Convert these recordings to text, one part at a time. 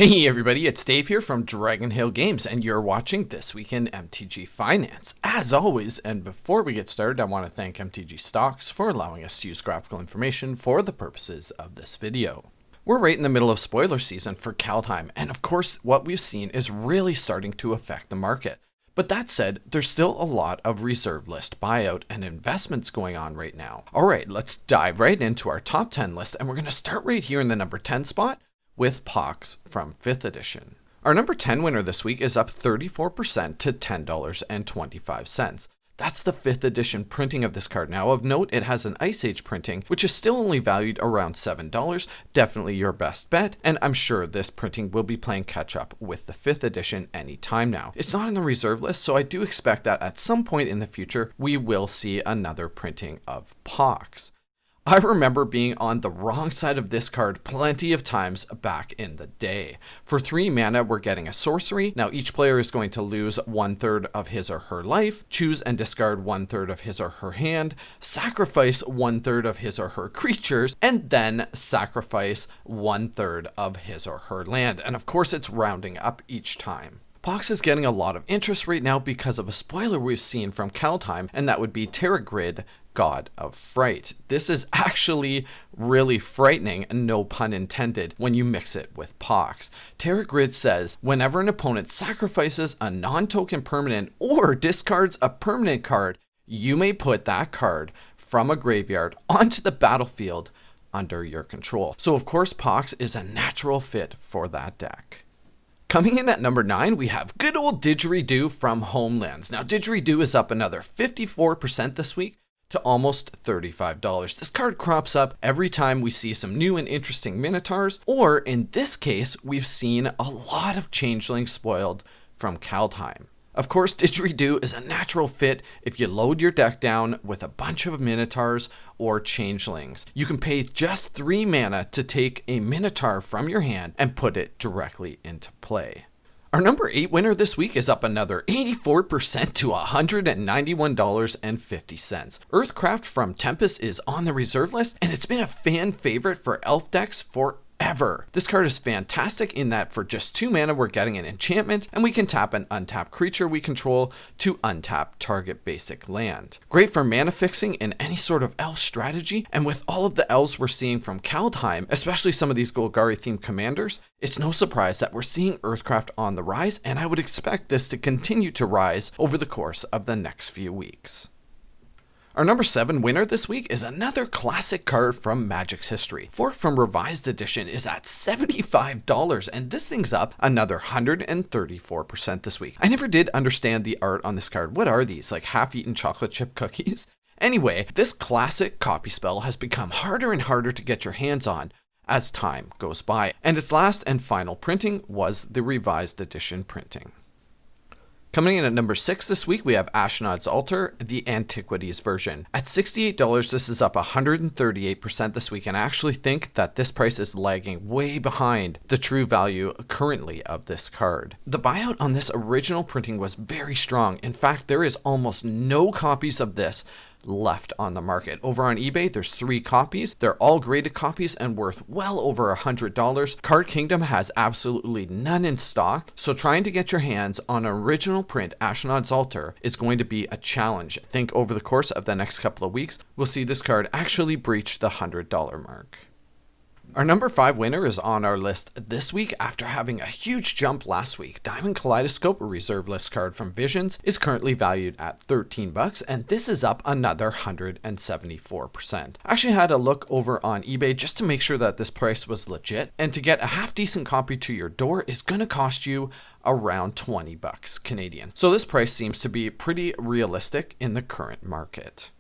Hey everybody, it's Dave here from Dragonhill Games, and you're watching This Week in MTG Finance. As always, and before we get started, I want to thank MTG Stocks for allowing us to use graphical information for the purposes of this video. We're right in the middle of spoiler season for Kaldheim, and of course, what we've seen is really starting to affect the market. But that said, there's still a lot of reserve list buyout and investments going on right now. Alright, let's dive right into our top 10 list, and we're going to start right here in the number 10 spot with Pox from 5th edition. Our number 10 winner this week is up 34% to $10.25. That's the 5th edition printing of this card. Now, of note, it has an Ice Age printing, which is still only valued around $7. Definitely your best bet, and I'm sure this printing will be playing catch up with the 5th edition anytime now. It's not in the reserve list, so I do expect that at some point in the future, we will see another printing of Pox. I remember being on the wrong side of this card plenty of times back in the day. For 3 mana, we're getting a sorcery. Now each player is going to lose 1/3 of his or her life, choose and discard 1/3 of his or her hand, sacrifice 1/3 of his or her creatures, and then sacrifice 1/3 of his or her land. And of course it's rounding up each time. Pox is getting a lot of interest right now because of a spoiler we've seen from Kaldheim, and that would be Terragrid, God of Fright. This is actually really frightening, no pun intended, when you mix it with Pox. Terragrid says, whenever an opponent sacrifices a non-token permanent or discards a permanent card, you may put that card from a graveyard onto the battlefield under your control. So of course Pox is a natural fit for that deck. Coming in at number 9, we have good old Didgeridoo from Homelands. Now Didgeridoo is up another 54% this week to almost $35. This card crops up every time we see some new and interesting Minotaurs, or in this case, we've seen a lot of Changelings spoiled from Kaldheim. Of course, Didgeridoo is a natural fit if you load your deck down with a bunch of Minotaurs or Changelings. You can pay just 3 mana to take a Minotaur from your hand and put it directly into play. Our number 8 winner this week is up another 84% to $191.50. Earthcraft from Tempest is on the reserve list, and it's been a fan favorite for elf decks forever. This card is fantastic in that for just 2 mana we're getting an enchantment, and we can tap an untapped creature we control to untap target basic land. Great for mana fixing in any sort of elf strategy, and with all of the elves we're seeing from Kaldheim, especially some of these Golgari themed commanders, it's no surprise that we're seeing Earthcraft on the rise, and I would expect this to continue to rise over the course of the next few weeks. Our number 7 winner this week is another classic card from Magic's history. Fork from Revised Edition is at $75, and this thing's up another 134% this week. I never did understand the art on this card. What are these, like half-eaten chocolate chip cookies? Anyway, this classic copy spell has become harder and harder to get your hands on as time goes by, and its last and final printing was the Revised Edition printing. Coming in at number 6 this week, we have Ashnod's Altar, the Antiquities version. At $68, this is up 138% this week, and I actually think that this price is lagging way behind the true value currently of this card. The buyout on this original printing was very strong. In fact, there is almost no copies of this left on the market. Over on eBay, there's 3 copies. They're all graded copies and worth well over $100. Card Kingdom has absolutely none in stock, so trying to get your hands on an original print Ashnod's Altar is going to be a challenge. I think over the course of the next couple of weeks, we'll see this card actually breach the $100 mark. Our number 5 winner is on our list this week after having a huge jump last week. Diamond Kaleidoscope, a reserve list card from Visions, is currently valued at $13, and this is up another 174%. I actually had a look over on eBay just to make sure that this price was legit, and to get a half decent copy to your door is going to cost you around $20 Canadian. So this price seems to be pretty realistic in the current market.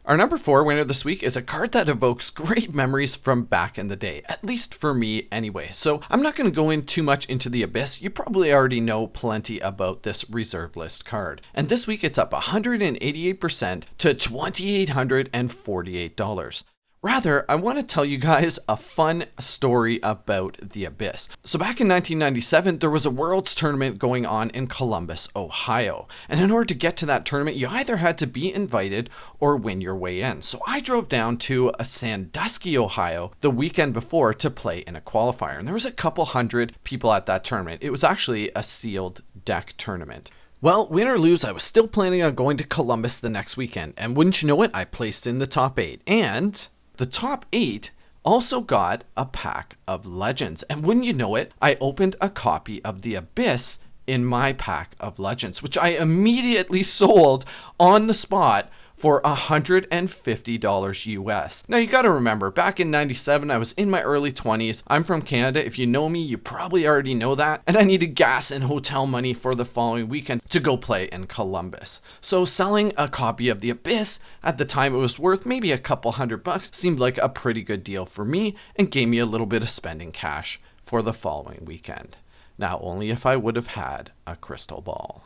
Our number 4 winner this week is a card that evokes great memories from back in the day, at least for me anyway. So I'm not going to go in too much into the abyss. You probably already know plenty about this reserve list card. And this week it's up 188% to $2,848. Rather, I want to tell you guys a fun story about the Abyss. So back in 1997, there was a Worlds tournament going on in Columbus, Ohio. And in order to get to that tournament, you either had to be invited or win your way in. So I drove down to Sandusky, Ohio the weekend before to play in a qualifier. And there was a couple hundred people at that tournament. It was actually a sealed deck tournament. Well, win or lose, I was still planning on going to Columbus the next weekend. And wouldn't you know it, I placed in the top 8. And the top 8 also got a pack of Legends. And wouldn't you know it, I opened a copy of the Abyss in my pack of Legends, which I immediately sold on the spot for $150 US. Now you gotta remember, back in 97, I was in my early 20s. I'm from Canada. If you know me, you probably already know that. And I needed gas and hotel money for the following weekend to go play in Columbus. So selling a copy of the Abyss, at the time it was worth maybe a couple $100, seemed like a pretty good deal for me and gave me a little bit of spending cash for the following weekend. Now, only if I would have had a crystal ball.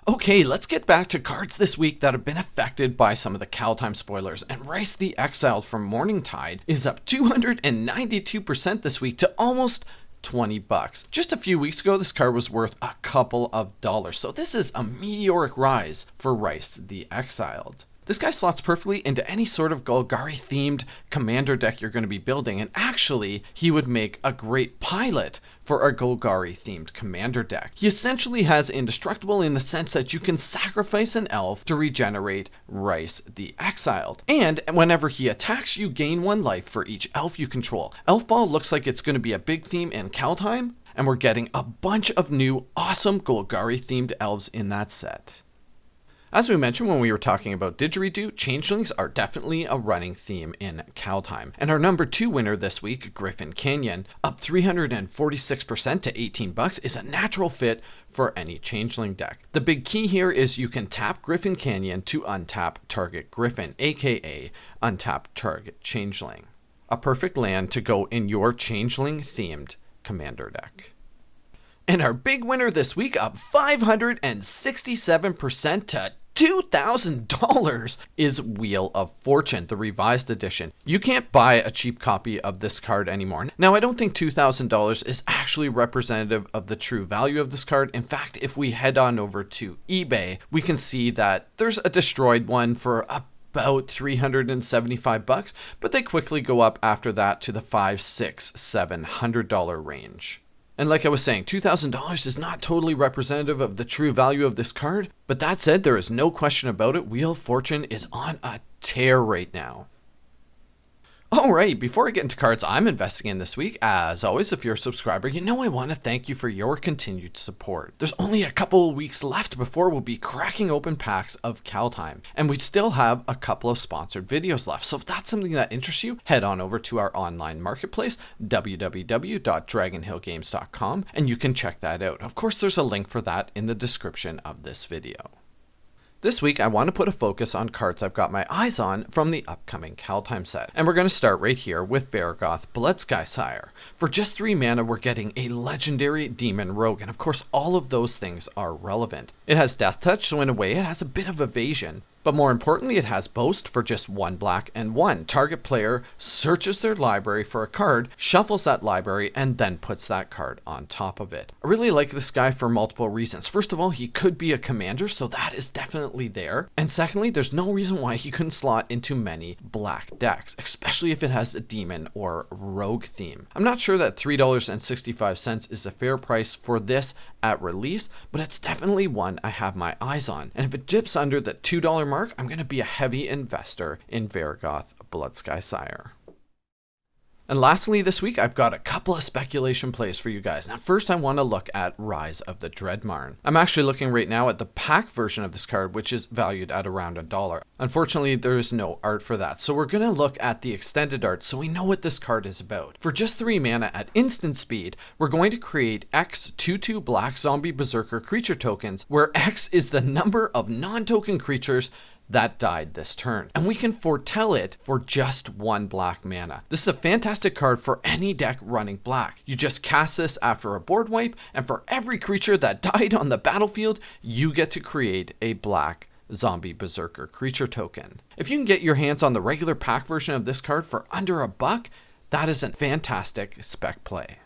Okay, let's get back to cards this week that have been affected by some of the Kaldheim spoilers. And Rice the Exiles from Morningtide is up 292% this week to almost $20. Just a few weeks ago, this card was worth a couple of dollars. So this is a meteoric rise for Rice the Exiled. This guy slots perfectly into any sort of Golgari themed commander deck you're going to be building, and actually he would make a great pilot for a Golgari themed commander deck. He essentially has indestructible in the sense that you can sacrifice an elf to regenerate Rice the Exiled, and whenever he attacks you gain 1 life for each elf you control. Elf Ball looks like it's going to be a big theme in Kaldheim, and we're getting a bunch of new awesome Golgari themed elves in that set. As we mentioned when we were talking about Didgeridoo, changelings are definitely a running theme in Kaldheim. And our number 2 winner this week, Griffin Canyon, up 346% to $18, is a natural fit for any changeling deck. The big key here is you can tap Griffin Canyon to untap target Griffin, aka untap target changeling. A perfect land to go in your changeling themed commander deck. And our big winner this week, up 567% to $2,000, is Wheel of Fortune, the revised edition. You can't buy a cheap copy of this card anymore. Now, I don't think $2,000 is actually representative of the true value of this card. In fact, if we head on over to eBay, we can see that there's a destroyed one for about $375, but they quickly go up after that to the $500, $600, $700 range. And like I was saying, $2,000 is not totally representative of the true value of this card, but that said, there is no question about it, Wheel of Fortune is on a tear right now. Alright, before I get into cards I'm investing in this week, as always, if you're a subscriber, you know I want to thank you for your continued support. There's only a couple of weeks left before we'll be cracking open packs of Kaldheim, and we still have a couple of sponsored videos left. So if that's something that interests you, head on over to our online marketplace, www.dragonhillgames.com, and you can check that out. Of course, there's a link for that in the description of this video. This week, I want to put a focus on cards I've got my eyes on from the upcoming Kaldheim set. And we're going to start right here with Vargoth Bloodsky Sire. For just 3 mana, we're getting a legendary Demon Rogue, and of course, all of those things are relevant. It has Death Touch, so in a way, it has a bit of evasion. But more importantly, it has Boast for just 1 black and 1. Target player searches their library for a card, shuffles that library, and then puts that card on top of it. I really like this guy for multiple reasons. First of all, he could be a commander, so that is definitely there. And secondly, there's no reason why he couldn't slot into many black decks, especially if it has a demon or rogue theme. I'm not sure that $3.65 is a fair price for this at release, but it's definitely one I have my eyes on. And if it dips under the $2 mark, I'm going to be a heavy investor in Vargoth Bloodsky Sire. And lastly, this week, I've got a couple of speculation plays for you guys. Now, first, I want to look at Rise of the Dreadmarn. I'm actually looking right now at the pack version of this card, which is valued at around $1. Unfortunately, there is no art for that. So we're going to look at the extended art so we know what this card is about. For just 3 mana at instant speed, we're going to create X 2/2 black zombie berserker creature tokens, where X is the number of non-token creatures that died this turn. And we can foretell it for just 1 black mana. This is a fantastic card for any deck running black. You just cast this after a board wipe, and for every creature that died on the battlefield, you get to create a black Zombie Berserker creature token. If you can get your hands on the regular pack version of this card for under $1, that is a fantastic spec play.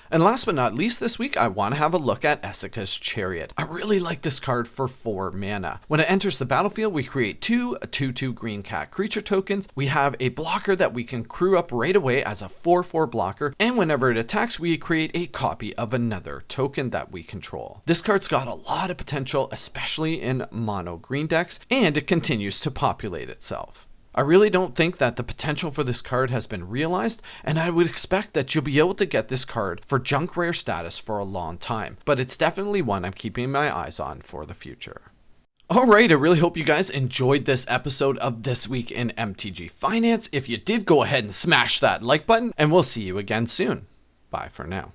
And last but not least this week, I want to have a look at Esika's Chariot. I really like this card for 4 mana. When it enters the battlefield, we create 2 2/2 green cat creature tokens. We have a blocker that we can crew up right away as a 4/4 blocker, and whenever it attacks, we create a copy of another token that we control. This card's got a lot of potential, especially in mono green decks, and it continues to populate itself. I really don't think that the potential for this card has been realized, and I would expect that you'll be able to get this card for junk rare status for a long time, but it's definitely one I'm keeping my eyes on for the future. Alright, I really hope you guys enjoyed this episode of This Week in MTG Finance. If you did, go ahead and smash that like button, and we'll see you again soon. Bye for now.